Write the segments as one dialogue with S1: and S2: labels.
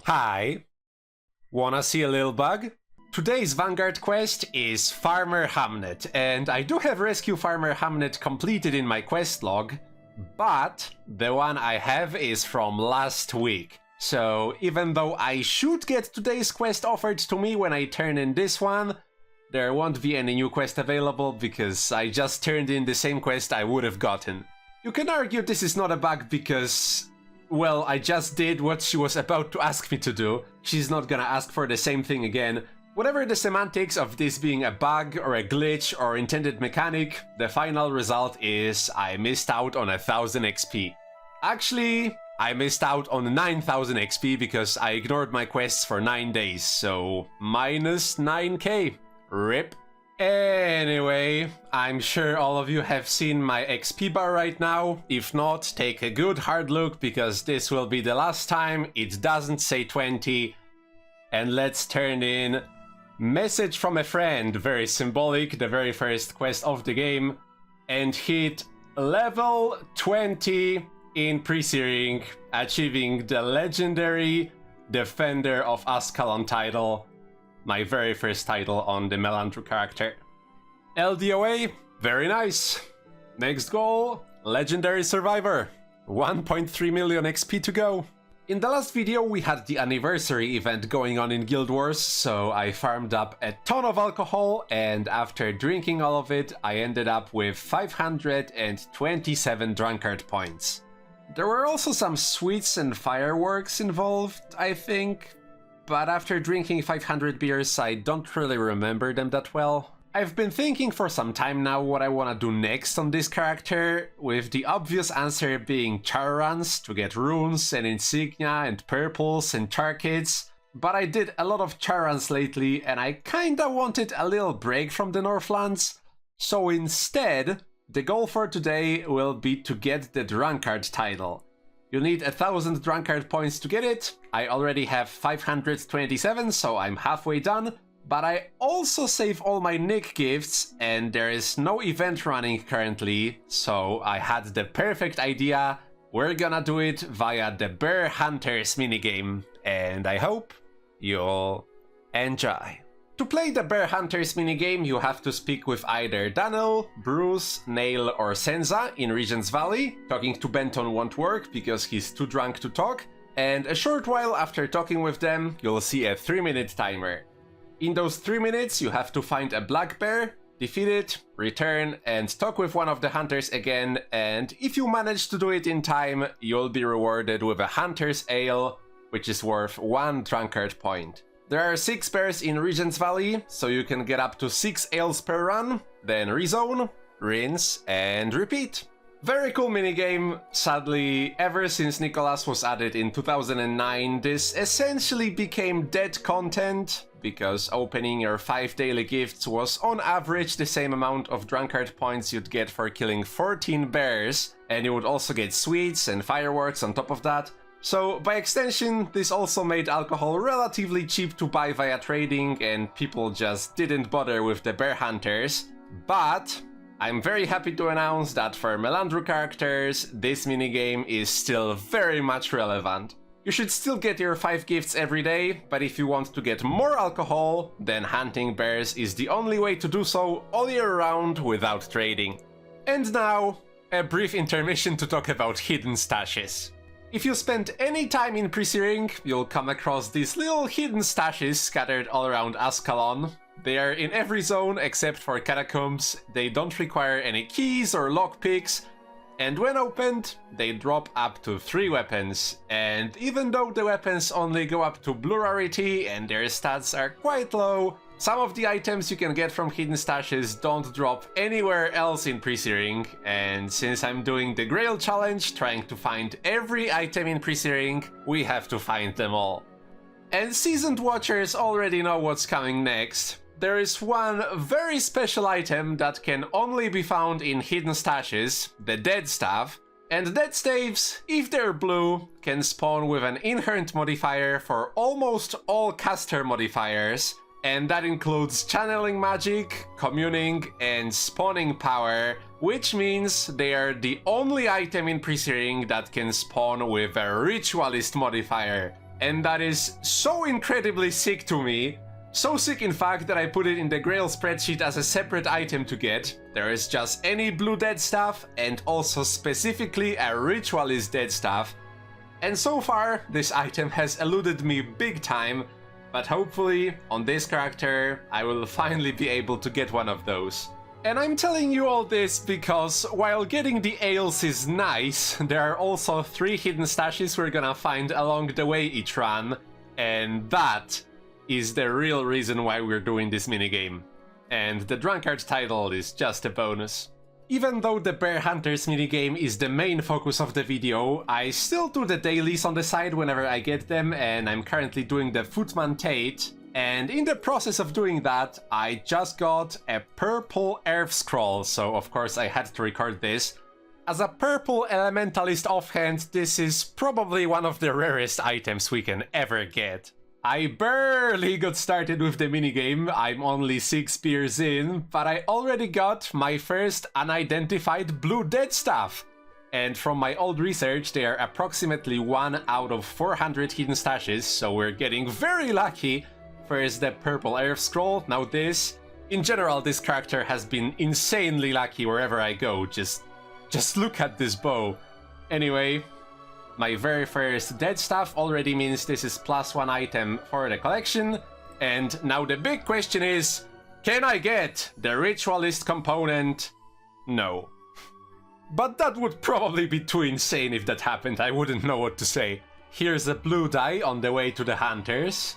S1: Hi. Wanna see a little bug? Today's Vanguard quest is Farmer Hamnet, and I do have Rescue Farmer Hamnet completed in my quest log, but the one I have is from last week. So even though I should get today's quest offered to me when I turn in this one, there won't be any new quest available because I just turned in the same quest I would have gotten. You can argue this is not a bug because, well, I just did what she was about to ask me to do. She's not gonna ask for the same thing again. Whatever the semantics of this being a bug or a glitch or intended mechanic, the final result is I missed out on 1000 XP. Actually, I missed out on 9000 XP because I ignored my quests for 9 days, so minus 9k. RIP. Anyway, I'm sure all of you have seen my XP bar right now. If not, take a good hard look because this will be the last time it doesn't say 20. And let's turn in Message from a Friend, very symbolic, the very first quest of the game, and hit level 20 in Presearing, achieving the legendary Defender of Ascalon title. My very first title on the Melandru character. LDOA, very nice. Next goal, Legendary Survivor. 1.3 million XP to go. In the last video we had the anniversary event going on in Guild Wars, so I farmed up a ton of alcohol, and after drinking all of it, I ended up with 527 drunkard points. There were also some sweets and fireworks involved, I think. But after drinking 500 beers, I don't really remember them that well. I've been thinking for some time now what I want to do next on this character, with the obvious answer being char runs to get runes and insignia and purples and char kits. But I did a lot of char runs lately and I kinda wanted a little break from the Northlands. So instead, the goal for today will be to get the drunkard title. You need 1000 drunkard points to get it. I already have 527, so I'm halfway done. But I also save all my Nick gifts, and there is no event running currently, so I had the perfect idea. We're gonna do it via the Bear Hunters minigame, and I hope you'll enjoy. To play the Bear Hunters minigame, you have to speak with either Daniel, Bruce, Nail, or Senza in Regent's Valley. Talking to Benton won't work because he's too drunk to talk. And a short while after talking with them, you'll see a 3-minute timer. In those 3 minutes, you have to find a black bear, defeat it, return, and talk with one of the hunters again. And if you manage to do it in time, you'll be rewarded with a Hunter's Ale, which is worth 1 drunkard point. There are 6 bears in Regent's Valley, so you can get up to 6 ales per run, then rezone, rinse, and repeat. Very cool minigame. Sadly, ever since Nicholas was added in 2009, this essentially became dead content, because opening your 5 daily gifts was on average the same amount of drunkard points you'd get for killing 14 bears, and you would also get sweets and fireworks on top of that. So, by extension, this also made alcohol relatively cheap to buy via trading, and people just didn't bother with the bear hunters. But I'm very happy to announce that for Melandru characters, this minigame is still very much relevant. You should still get your 5 gifts every day, but if you want to get more alcohol, then hunting bears is the only way to do so all year round without trading. And now, a brief intermission to talk about hidden stashes. If you spend any time in Presearing, you'll come across these little hidden stashes scattered all around Ascalon. They are in every zone except for Catacombs, they don't require any keys or lockpicks, and when opened, they drop up to 3 weapons. And even though the weapons only go up to blue rarity and their stats are quite low, some of the items you can get from hidden stashes don't drop anywhere else in Presearing, and since I'm doing the Grail challenge, trying to find every item in Presearing, we have to find them all. And seasoned watchers already know what's coming next. There is one very special item that can only be found in hidden stashes, the Dead Staff. And Dead Staves, if they're blue, can spawn with an inherent modifier for almost all caster modifiers, and that includes channeling magic, communing, and spawning power, which means they are the only item in Presearing that can spawn with a ritualist modifier. And that is so incredibly sick to me. So sick in fact that I put it in the Grail spreadsheet as a separate item to get. There is just any blue dead staff and also specifically a ritualist dead staff. And so far this item has eluded me big time, but hopefully on this character I will finally be able to get one of those. And I'm telling you all this because while getting the ales is nice, there are also 3 hidden stashes we're gonna find along the way each run, and that is the real reason why we're doing this minigame. And the drunkard title is just a bonus. Even though the Bear Hunters minigame is the main focus of the video, I still do the dailies on the side whenever I get them, and I'm currently doing the Footman Tate. And in the process of doing that, I just got a purple Earth Scroll, so of course I had to record this. As a purple elementalist offhand, this is probably one of the rarest items we can ever get. I barely got started with the minigame, I'm only 6 spears in, but I already got my first unidentified blue dead staff. And from my old research, they are approximately 1 out of 400 hidden stashes, so we're getting very lucky. First the purple Earth Scroll, now this. In general, this character has been insanely lucky wherever I go, just look at this bow. Anyway, my very first dead staff already means this is +1 item for the collection, and now the big question is, can I get the ritualist component? No. But that would probably be too insane if that happened, I wouldn't know what to say. Here's a blue die on the way to the hunters.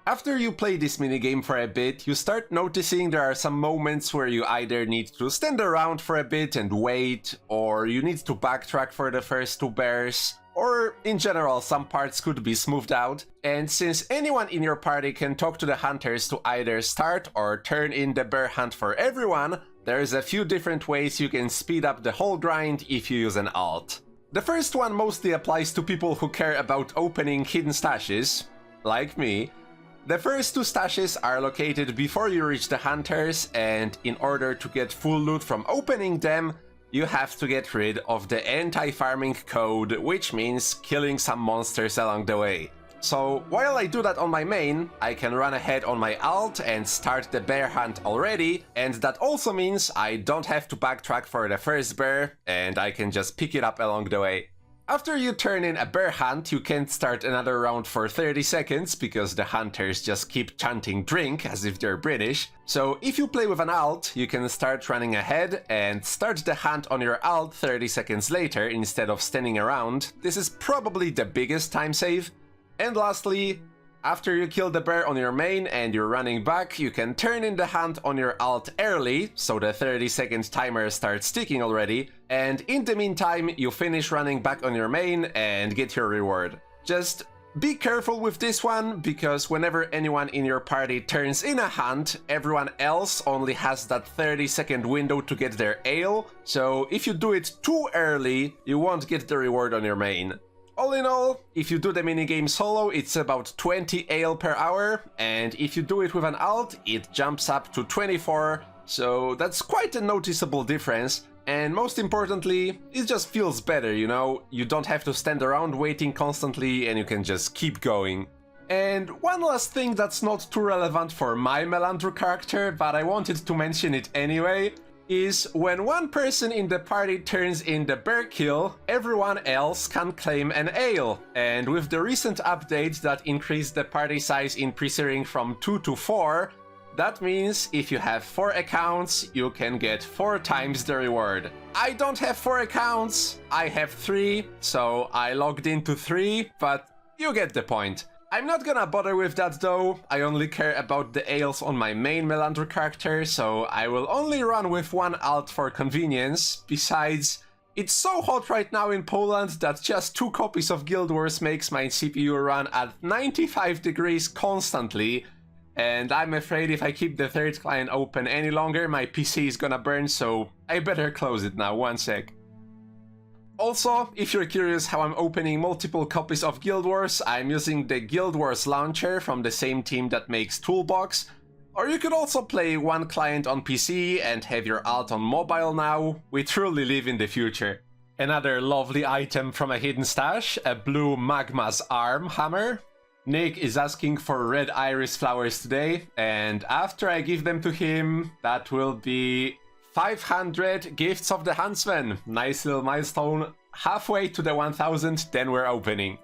S1: After you play this minigame for a bit, you start noticing there are some moments where you either need to stand around for a bit and wait, or you need to backtrack for the first 2 bears, or in general some parts could be smoothed out. And since anyone in your party can talk to the hunters to either start or turn in the bear hunt for everyone, there's a few different ways you can speed up the whole grind if you use an alt. The first one mostly applies to people who care about opening hidden stashes, like me. The first 2 stashes are located before you reach the hunters, and in order to get full loot from opening them, you have to get rid of the anti-farming code, which means killing some monsters along the way. So while I do that on my main, I can run ahead on my alt and start the bear hunt already, and that also means I don't have to backtrack for the first bear, and I can just pick it up along the way. After you turn in a bear hunt, you can't start another round for 30 seconds because the hunters just keep chanting drink as if they're British. So if you play with an alt, you can start running ahead and start the hunt on your alt 30 seconds later instead of standing around. This is probably the biggest time save. And lastly, after you kill the bear on your main and you're running back, you can turn in the hunt on your alt early, so the 30-second timer starts ticking already, and in the meantime you finish running back on your main and get your reward. Just be careful with this one, because whenever anyone in your party turns in a hunt, everyone else only has that 30-second window to get their ale, so if you do it too early, you won't get the reward on your main. All in all, if you do the minigame solo, it's about 20 ale per hour, and if you do it with an alt, it jumps up to 24, so that's quite a noticeable difference. And most importantly, it just feels better, you know? You don't have to stand around waiting constantly, and you can just keep going. And one last thing that's not too relevant for my Melandru character, but I wanted to mention it anyway, is when one person in the party turns in the bear kill, everyone else can claim an ale. And with the recent update that increased the party size in Presearing from 2 to 4, that means if you have 4 accounts, you can get 4 times the reward. I don't have 4 accounts, I have 3, so I logged into 3, but you get the point. I'm not gonna bother with that though, I only care about the ales on my main Melandru character, so I will only run with 1 alt for convenience. Besides, it's so hot right now in Poland that just 2 copies of Guild Wars makes my CPU run at 95 degrees constantly, and I'm afraid if I keep the third client open any longer, my PC is gonna burn, so I better close it now, 1 sec. Also, if you're curious how I'm opening multiple copies of Guild Wars, I'm using the Guild Wars launcher from the same team that makes Toolbox. Or you could also play 1 client on PC and have your alt on mobile now. We truly live in the future. Another lovely item from a hidden stash, a blue Magma's Arm hammer. Nick is asking for red iris flowers today, and after I give them to him, that will be 500 Gifts of the Huntsman. Nice little milestone. Halfway to the 1000, then we're opening.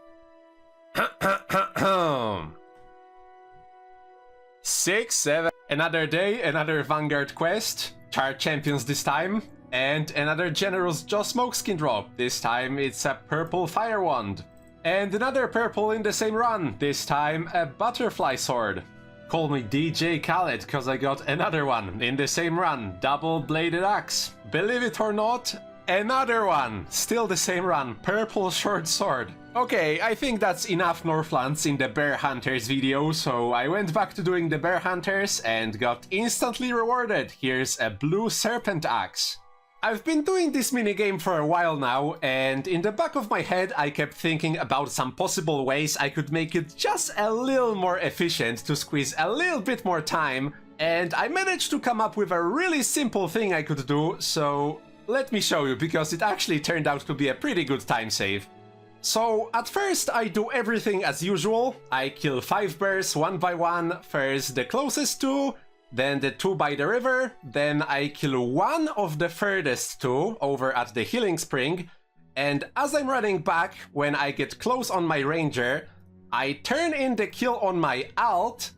S1: 6, 7. Another day, another Vanguard quest. Char champions this time. And another generous Joss Smokeskin drop. This time it's a purple fire wand. And another purple in the same run. This time a butterfly sword. Call me DJ Khaled, cause I got another one in the same run. Double bladed axe. Believe it or not, another one. Still the same run. Purple short sword. Okay, I think that's enough Northlands in the Bear Hunters video, so I went back to doing the Bear Hunters and got instantly rewarded. Here's a blue serpent axe. I've been doing this minigame for a while now, and in the back of my head I kept thinking about some possible ways I could make it just a little more efficient to squeeze a little bit more time, and I managed to come up with a really simple thing I could do, so let me show you, because it actually turned out to be a pretty good time save. So at first I do everything as usual. I kill 5 bears one by one, first the closest 2, then the 2 by the river, then I kill 1 of the furthest 2 over at the healing spring, and as I'm running back, when I get close on my ranger, I turn in the kill on my alt,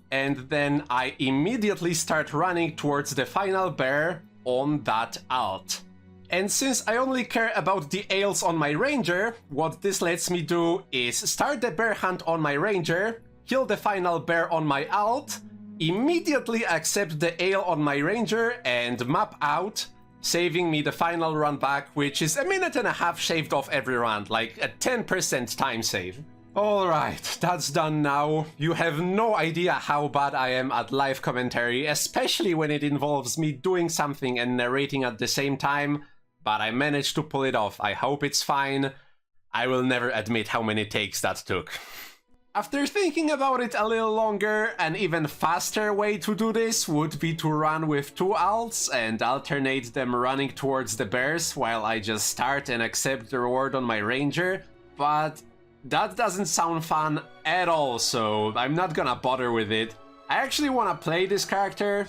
S1: and then I immediately start running towards the final bear on that alt. And since I only care about the ales on my ranger, what this lets me do is start the bear hunt on my ranger, kill the final bear on my alt, immediately accept the ale on my ranger and map out, saving me the final run back, which is a minute and a half shaved off every round, like a 10% time save. Alright, that's done now. You have no idea how bad I am at live commentary, especially when it involves me doing something and narrating at the same time, but I managed to pull it off. I hope it's fine. I will never admit how many takes that took. After thinking about it a little longer, an even faster way to do this would be to run with 2 alts and alternate them running towards the bears while I just start and accept the reward on my ranger, but that doesn't sound fun at all, so I'm not gonna bother with it. I actually want to play this character.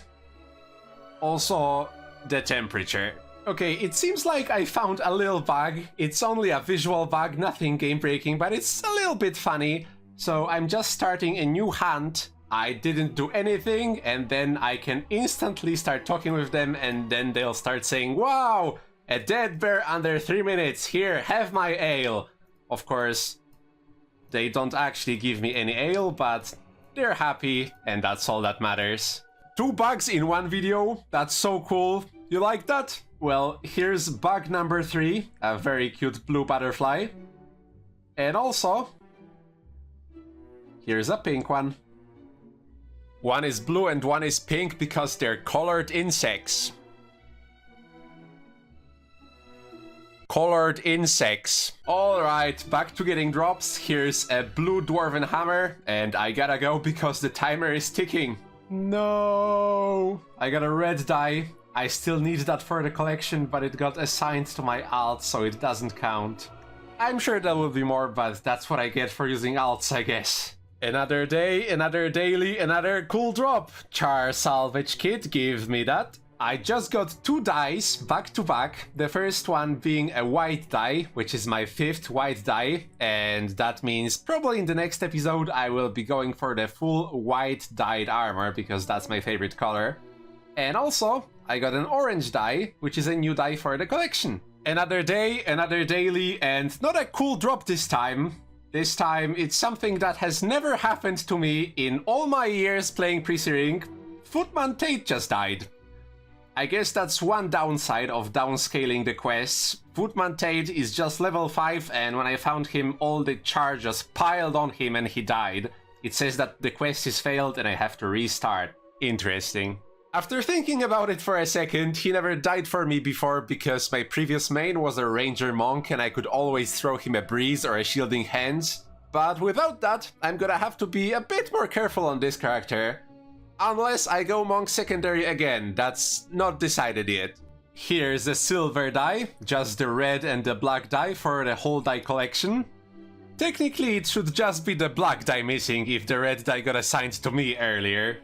S1: Also, the temperature. Okay, it seems like I found a little bug. It's only a visual bug, nothing game-breaking, but it's a little bit funny. So I'm just starting a new hunt. I didn't do anything, and then I can instantly start talking with them, and then they'll start saying, "Wow, a dead bear under 3 minutes, here, have my ale." Of course, they don't actually give me any ale, but they're happy, and that's all that matters. 2 bugs in one video, that's so cool. You like that? Well, here's bug number 3, a very cute blue butterfly. And also, here's a pink one. One is blue and one is pink because they're colored insects. Colored insects. Alright, back to getting drops. Here's a blue dwarven hammer, and I gotta go because the timer is ticking. No! I got a red die. I still need that for the collection, but it got assigned to my alt, so it doesn't count. I'm sure there will be more, but that's what I get for using alts, I guess. Another day, another daily, another cool drop. Char salvage kit, give me that. I just got 2 dice back to back. The first one being a white die, which is my 5th white die, and that means probably in the next episode I will be going for the full white dyed armor because that's my favorite color. And also, I got an orange die, which is a new die for the collection. Another day, another daily, and not a cool drop this time. This time, it's something that has never happened to me in all my years playing Presearing. Footman Tate just died. I guess that's one downside of downscaling the quests. Footman Tate is just level 5, and when I found him, all the char just piled on him and he died. It says that the quest is failed and I have to restart. Interesting. After thinking about it for a second, he never died for me before because my previous main was a ranger monk and I could always throw him a breeze or a shielding hands. But without that, I'm gonna have to be a bit more careful on this character. Unless I go monk secondary again, that's not decided yet. Here's a silver die, just the red and the black die for the whole die collection. Technically, it should just be the black die missing if the red die got assigned to me earlier.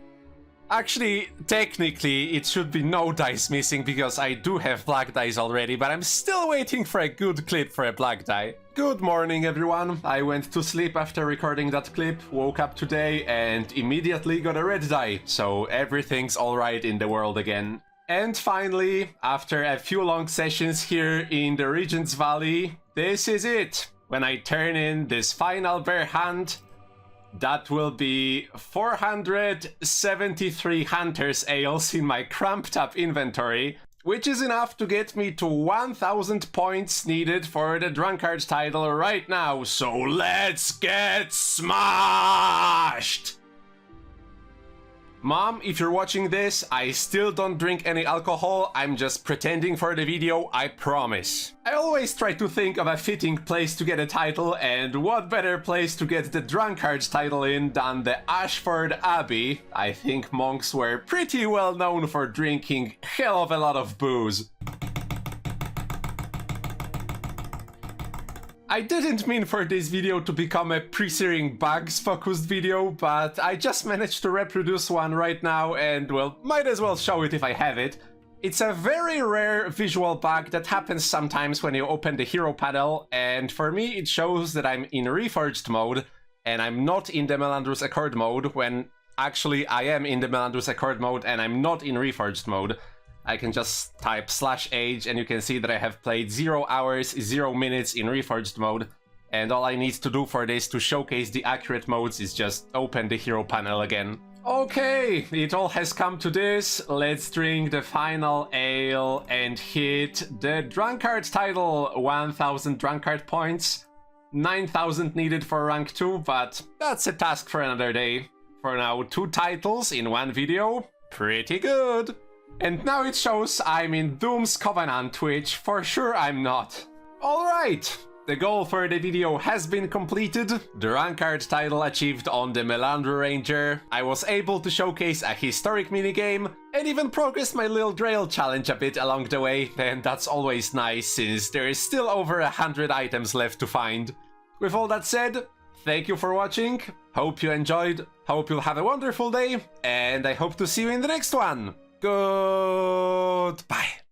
S1: Actually, technically, it should be no dice missing because I do have black dice already, but I'm still waiting for a good clip for a black die. Good morning, everyone. I went to sleep after recording that clip, woke up today, and immediately got a red die, so everything's alright in the world again. And finally, after a few long sessions here in the Regent's Valley, this is it. When I turn in this final bare hand, that will be 473 Hunter's Ales in my cramped up inventory, which is enough to get me to 1000 points needed for the drunkard title right now, so let's get smashed! Mom, if you're watching this, I still don't drink any alcohol, I'm just pretending for the video, I promise. I always try to think of a fitting place to get a title, and what better place to get the drunkard title in than the Ashford Abbey. I think monks were pretty well known for drinking hell of a lot of booze. I didn't mean for this video to become a Presearing bugs focused video, but I just managed to reproduce one right now and, well, might as well show it if I have it. It's a very rare visual bug that happens sometimes when you open the hero panel, and for me it shows that I'm in Reforged mode and I'm not in the Melandru's Accord mode, when actually I am in the Melandru's Accord mode and I'm not in Reforged mode. I can just type /age and you can see that I have played 0 hours, 0 minutes in Reforged mode, and all I need to do for this to showcase the accurate modes is just open the hero panel again. Okay, it all has come to this. Let's drink the final ale and hit the drunkard title. 1000 drunkard points, 9000 needed for rank 2, but that's a task for another day. For now, 2 titles in 1 video, pretty good. And now it shows I'm in Doom's Covenant, which for sure I'm not. Alright, the goal for the video has been completed. The drunkard title achieved on the Melandru Ranger. I was able to showcase a historic minigame and even progress my little Grail challenge a bit along the way, and that's always nice since there is still over 100 items left to find. With all that said, thank you for watching, hope you enjoyed, hope you'll have a wonderful day, and I hope to see you in the next one. Goodbye.